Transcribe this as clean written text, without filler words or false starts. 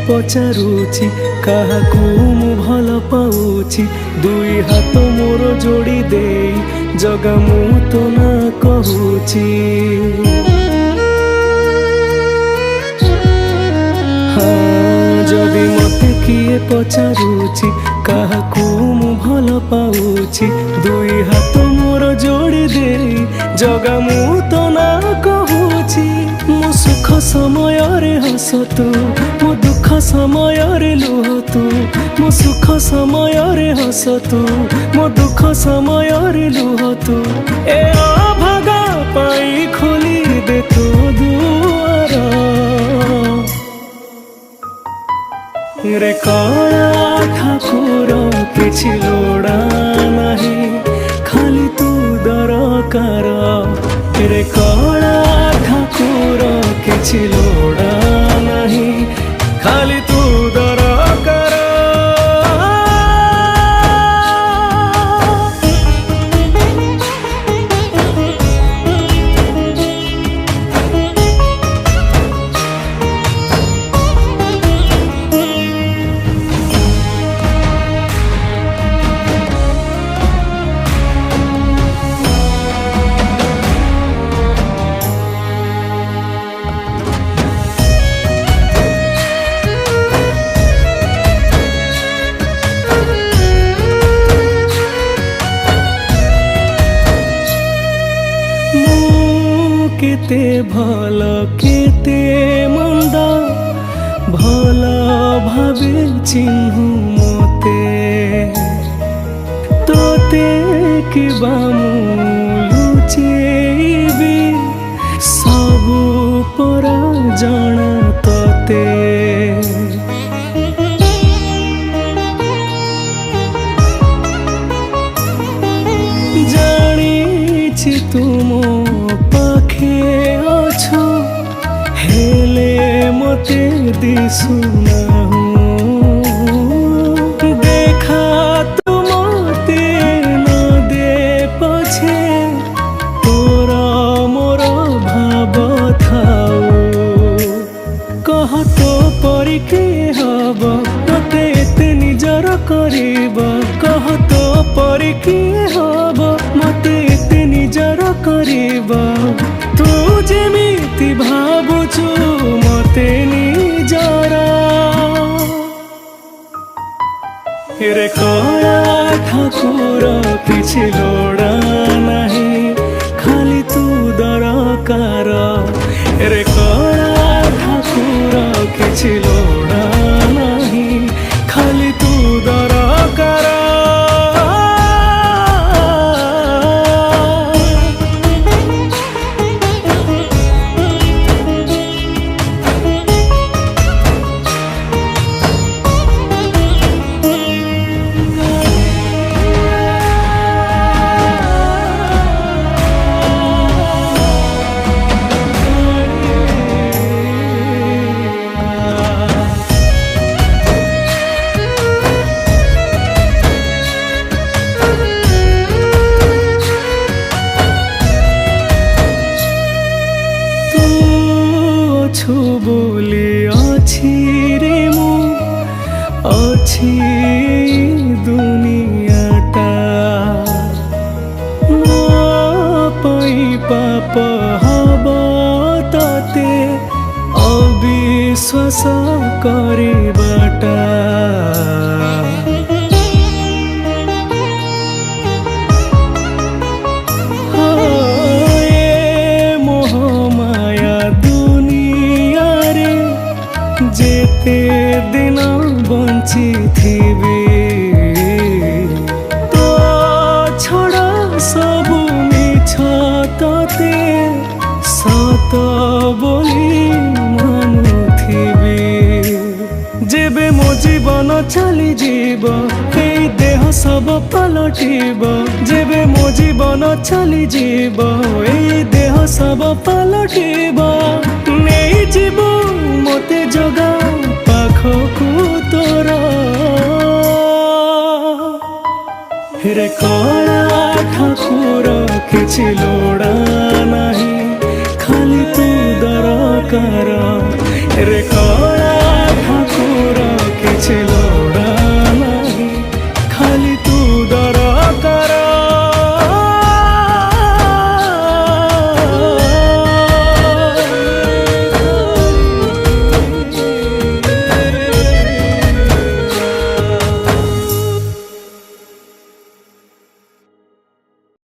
पचारुची काहाकू मु भल पाउची दुई हाथ मोर जोड़ी दे जगा मु तो ना कहूची। जदि मते किए पचारुची काहाकू मु भल पाउची दुई हाथ मोर जोड़ी दे जगा मु तो ना कहूची। मो सुख समय रे हस तू मो दुख समय रे लुह तू मो सुख समय रे हस तू मो दुख समय रे लुह तू ए अभागा पाई खोली दे तू दुआर रे कला ठाकुर किछि लोड़ा नहीं खाली तू दरकार रे कला ठाकुर किछि लोड़ा नहीं खाली तू दरकार। केते भल केते मंद भल भावे चिन्हु मते तोते किबा मु लुचेबी सबु परा जाना तोते। जानिछि तुम पाखे अछो हेले मते दिसुना देखा तो मते न दे पछे तोरा मोर भाव थाओ कह तो परी के हब मते एते निजर करिब कह तो परी के हब मते एते निजर करिब तू जेमिति भाबुचु मते निजरा रे कला ठाकुर किछि लोड़ा नहीं खाली तू दरकार रे कला ठाकुर किछि लोड़ा नहीं खाली तू दरकार। बोली अच्छी रे मु अच्छी दुनियाटा मो पई पाप हब तते अविश्वास करिबाटा जेते दिन बंची थी तो छड़ा सबु मिछ तते सत बोली मानुथिबी जेबे मो जीवन चली जीव एई देह सब पलटिब जेबे मो जीवन चली जीव एई देह सब पलटिब नहीं जीव मते जगा पाखकु तोरा रे कला ठाकुर किछि लोड़ा नहीं खाली तू दरकार रे।